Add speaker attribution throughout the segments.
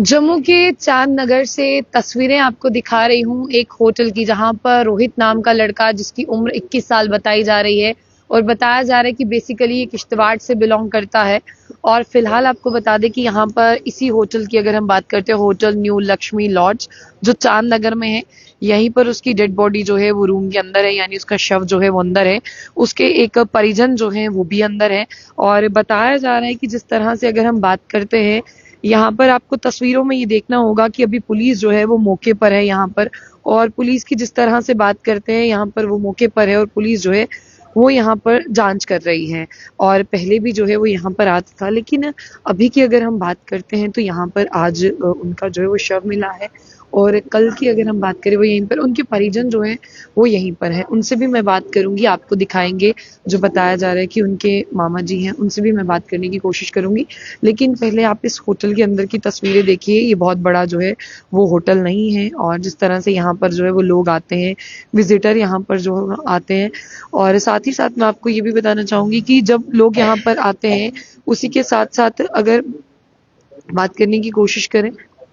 Speaker 1: जम्मू के चांद नगर से तस्वीरें आपको दिखा रही हूँ एक होटल की, जहां पर रोहित नाम का लड़का, जिसकी उम्र 21 साल बताई जा रही है और बताया जा रहा है कि बेसिकली ये किश्तवाड़ से बिलोंग करता है। और फिलहाल आपको बता दें कि यहाँ पर इसी होटल की अगर हम बात करते हैं, होटल न्यू लक्ष्मी लॉज जो चांद नगर में है, यहीं पर उसकी डेड बॉडी जो है वो रूम के अंदर है, यानी उसका शव जो है वो अंदर है। उसके एक परिजन जो है वो भी अंदर है। और बताया जा रहा है कि जिस तरह से अगर हम बात करते हैं, यहाँ पर आपको तस्वीरों में ये देखना होगा कि अभी पुलिस जो है वो मौके पर है यहाँ पर। और पुलिस की जिस तरह से बात करते हैं, यहाँ पर वो मौके पर है और पुलिस जो है वो यहाँ पर जांच कर रही है। और पहले भी जो है वो यहाँ पर आता था, लेकिन अभी की अगर हम बात करते हैं तो यहाँ पर आज उनका जो है वो शव मिला है। और कल की अगर हम बात करें, वो यहीं पर उनके परिजन जो हैं वो यहीं पर हैं, उनसे भी मैं बात करूंगी, आपको दिखाएंगे। जो बताया जा रहा है कि उनके मामा जी हैं, उनसे भी मैं बात करने की कोशिश करूंगी। लेकिन पहले आप इस होटल के अंदर की तस्वीरें देखिए। ये बहुत बड़ा जो है वो होटल नहीं है, और जिस तरह से यहाँ पर जो है वो लोग आते हैं, विजिटर यहाँ पर जो आते हैं। और साथ ही साथ मैं आपको ये भी बताना चाहूंगी कि जब लोग यहाँ पर आते हैं, उसी के साथ साथ अगर बात करने की कोशिश करें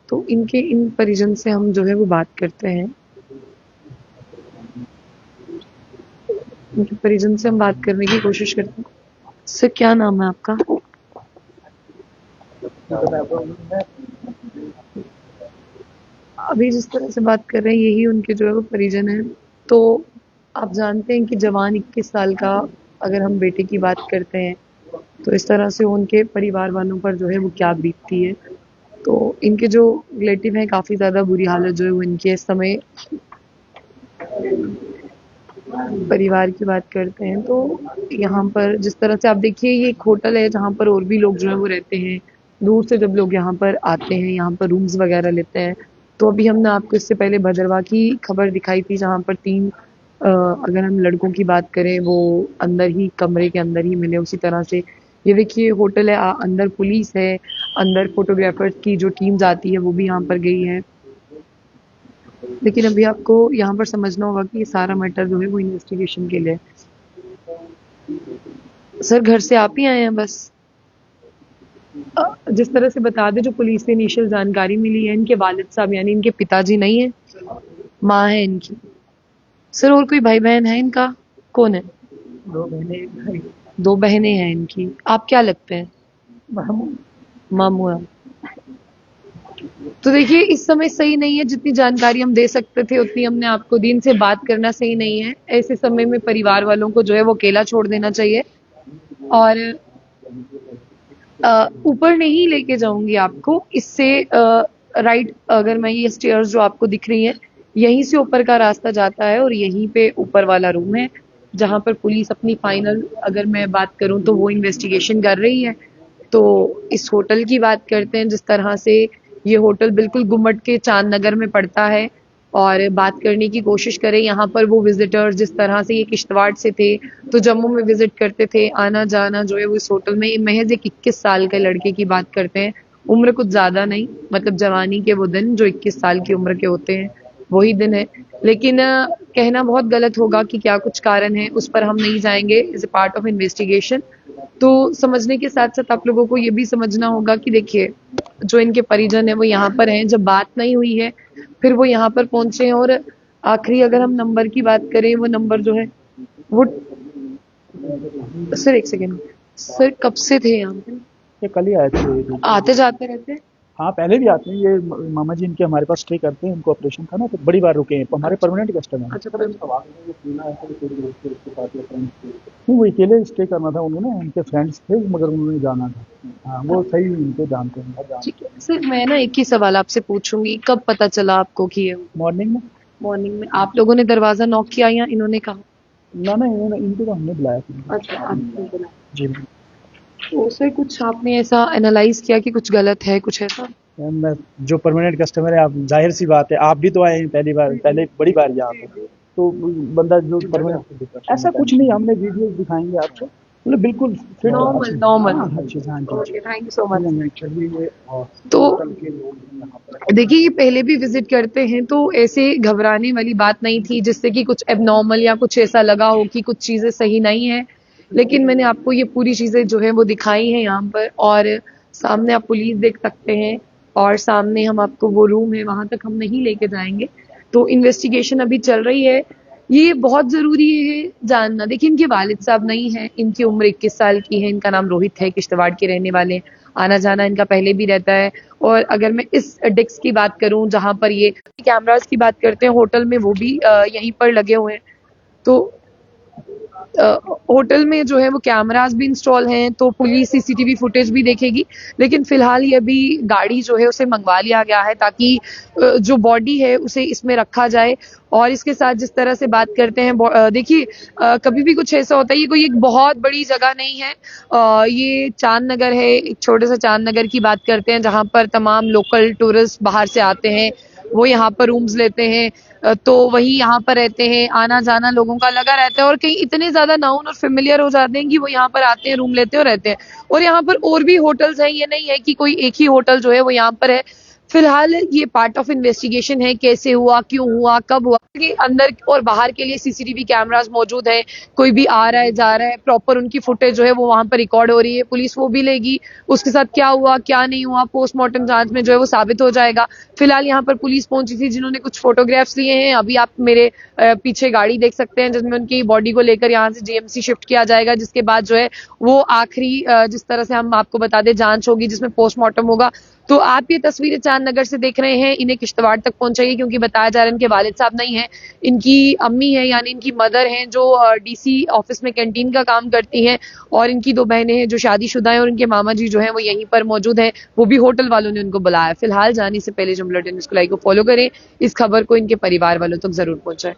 Speaker 1: तो इनके इन परिजन से हम जो है वो बात करते हैं। इनके परिजन से हम बात करने की कोशिश करते हैं। सर, क्या नाम है आपका? अभी जिस तरह से बात कर रहे हैं, यही उनके जो है वो परिजन हैं। तो आप जानते हैं कि जवान 21 साल का, अगर हम बेटे की बात करते हैं, तो इस तरह से उनके परिवार वालों पर जो है वो क्या बीतती है। तो इनके जो रिलेटिव हैं, काफ़ी ज़्यादा बुरी हालत जो है वो इनकी इस समय। परिवार की बात करते हैं तो यहाँ पर जिस तरह से आप देखिए, ये एक होटल है जहाँ पर और भी लोग जो है वो रहते हैं। दूर से जब लोग यहाँ पर आते हैं, यहाँ पर रूम्स वगैरह लेते हैं। तो अभी हमने आपको इससे पहले भदरवा की खबर दिखाई थी, जहाँ पर 3 अगर हम लड़कों की बात करें, वो अंदर ही कमरे के अंदर ही मिले। उसी तरह से ये देखिए होटल है, अंदर पुलिस है, अंदर फोटोग्राफर्स की जो टीम जाती है वो भी यहाँ पर गई है। लेकिन अभी आपको यहाँ पर समझना होगा कि ये सारा मैटर जो है वो इन्वेस्टिगेशन के लिए। सर, घर से आप ही आए हैं बस? जिस तरह से बता दें, जो पुलिस से इनिशियल जानकारी मिली है, इनके वालिद साहब यानी इनके पिताजी नहीं है, माँ है इनकी। सर, और कोई भाई बहन है इनका? कौन है?
Speaker 2: 2 बहनें, 1 भाई।
Speaker 1: 2 बहनें हैं इनकी। आप क्या लगते हैं?
Speaker 2: मामू।
Speaker 1: मामू है। तो देखिए, इस समय सही नहीं है, जितनी जानकारी हम दे सकते थे उतनी हमने आपको दी। इनसे बात करना सही नहीं है। ऐसे समय में परिवार वालों को जो है वो अकेला छोड़ देना चाहिए। और ऊपर नहीं लेके जाऊंगी आपको इससे। राइट, अगर मैं ये स्टेयर्स जो आपको दिख रही हैं, यहीं से ऊपर का रास्ता जाता है और यहीं पे ऊपर वाला रूम है, जहां पर पुलिस अपनी फाइनल, अगर मैं बात करूं तो वो इन्वेस्टिगेशन कर रही है। तो इस होटल की बात करते हैं, जिस तरह से ये होटल बिल्कुल गुम्मट के चांद नगर में पड़ता है। और बात करने की कोशिश करें, यहाँ पर वो विजिटर्स जिस तरह से ये किश्तवाड़ से थे तो जम्मू में विजिट करते थे, आना जाना जो है वो इस होटल में। महज एक 21 साल के लड़के की बात करते हैं, उम्र कुछ ज्यादा नहीं, मतलब जवानी के वो दिन जो 21 साल की उम्र के होते हैं, वही दिन है। लेकिन कहना बहुत गलत होगा कि क्या कुछ कारण है, उस पर हम नहीं जाएंगे। Is a part of investigation. तो समझने के साथ साथ आप लोगों को ये भी समझना होगा कि देखिए, जो इनके परिजन है वो यहाँ पर हैं, जब बात नहीं हुई है फिर वो यहाँ पर पहुंचे हैं। और आखिरी अगर हम नंबर की बात करें, वो नंबर जो है वो। सर, एक सेकेंड। सर, कब से थे यहाँ पे?
Speaker 2: ये कल ही आए थे।
Speaker 1: आते जाते रहते हैं?
Speaker 2: हाँ, पहले भी आते हैं। ये मामा जी इनके हमारे पास स्टे करते हैं। उनको ऑपरेशन था ना, तो बड़ी बार रुके हैं। हमारे परमानेंट कस्टमर हैं।
Speaker 1: अच्छा,
Speaker 2: नहीं, वो अकेले स्टे करना था उन्होंने, उनके फ्रेंड्स थे मगर उन्होंने जाना था। हाँ, वो सही इनको जानते हैं।
Speaker 1: ठीक है सर, मैं ना एक ही सवाल आपसे पूछूंगी, कब पता चला आपको कि ये?
Speaker 2: मॉर्निंग में।
Speaker 1: मॉर्निंग में आप लोगों ने दरवाजा नॉक किया या इन्होंने कहा?
Speaker 2: ना इनको तो हमने बुलाया था।
Speaker 1: अच्छा, आपने बुलाया।
Speaker 2: जी।
Speaker 1: तो सर, कुछ आपने ऐसा एनालाइज किया कि कुछ गलत है, कुछ ऐसा?
Speaker 2: मैं जो परमानेंट कस्टमर है, आप जाहिर सी बात है, आप भी तो आए हैं पहली बार, पहले बड़ी बार यहाँ पे। तो बंदा जो परमानेंट, ऐसा कुछ नहीं, हमने वीडियोस दिखाएंगे आपको, मतलब बिल्कुल फिट
Speaker 1: नॉर्मल नॉर्मल।
Speaker 2: अच्छी। हाँ जी।
Speaker 1: Thank you so much.
Speaker 2: चलिए।
Speaker 1: तो देखिए, ये पहले भी विजिट करते हैं, तो ऐसे घबराने वाली बात नहीं थी जिससे कि कुछ एबनॉर्मल या कुछ ऐसा लगा हो कि कुछ चीजें सही नहीं है। लेकिन मैंने आपको ये पूरी चीजें जो है वो दिखाई हैं यहाँ पर। और सामने आप पुलिस देख सकते हैं, और सामने हम आपको वो रूम है वहां तक हम नहीं लेके जाएंगे। तो इन्वेस्टिगेशन अभी चल रही है। ये बहुत जरूरी है जानना। देखिए, इनके वालिद साहब नहीं है, इनकी उम्र 21 साल की है, इनका नाम रोहित है, किश्तवाड़ के रहने वाले हैं। आना जाना इनका पहले भी रहता है। और अगर मैं इस डेस्क की बात करूं जहां पर ये कैमरास की बात करते हैं होटल में, वो भी यहीं पर लगे हुए हैं। तो होटल में जो है वो कैमरास भी इंस्टॉल हैं, तो पुलिस सीसीटीवी फुटेज भी देखेगी। लेकिन फिलहाल ये अभी गाड़ी जो है उसे मंगवा लिया गया है ताकि जो बॉडी है उसे इसमें रखा जाए। और इसके साथ जिस तरह से बात करते हैं, देखिए कभी भी कुछ ऐसा होता है, ये कोई एक बहुत बड़ी जगह नहीं है। ये चांद नगर है, एक छोटे से चांद नगर की बात करते हैं जहां पर तमाम लोकल टूरिस्ट बाहर से आते हैं, वो यहाँ पर रूम्स लेते हैं, तो वही यहाँ पर रहते हैं। आना जाना लोगों का लगा रहता है और कहीं इतने ज्यादा नाउन और फेमिलियर हो जाते हैं कि वो यहाँ पर आते हैं, रूम लेते हैं और रहते हैं। और यहाँ पर और भी होटल्स हैं, ये नहीं है कि कोई एक ही होटल जो है वो यहाँ पर है। फिलहाल ये पार्ट ऑफ इन्वेस्टिगेशन है, कैसे हुआ, क्यों हुआ, कब हुआ। कि अंदर और बाहर के लिए सीसीटीवी कैमरास मौजूद है, कोई भी आ रहा है जा रहा है, प्रॉपर उनकी फुटेज जो है वो वहां पर रिकॉर्ड हो रही है। पुलिस वो भी लेगी, उसके साथ क्या हुआ क्या नहीं हुआ पोस्टमार्टम जांच में जो है वो साबित हो जाएगा। फिलहाल यहाँ पर पुलिस पहुंची थी जिन्होंने कुछ फोटोग्राफ्स लिए हैं। अभी आप मेरे पीछे गाड़ी देख सकते हैं जिसमें उनकी बॉडी को लेकर यहाँ से जीएमसी शिफ्ट किया जाएगा, जिसके बाद जो है वो आखिरी जिस तरह से हम आपको बता दें जांच होगी जिसमें पोस्टमार्टम होगा। तो आप ये तस्वीरें चांद नगर से देख रहे हैं, इन्हें किश्तवाड़ तक पहुंचाइए क्योंकि बताया जा रहा है इनके वालिद साहब नहीं है, इनकी अम्मी है यानी इनकी मदर हैं जो डीसी ऑफिस में कैंटीन का काम करती हैं। और इनकी 2 बहनें हैं जो शादीशुदा हैं और इनके मामा जी जो हैं वो यहीं पर मौजूद हैं, वो भी होटल वालों ने उनको बुलाया। फिलहाल जाने से पहले जुमला न्यूज़ को लाइक को फॉलो करें, इस खबर को इनके परिवार वालों तक जरूर पहुंचाएं।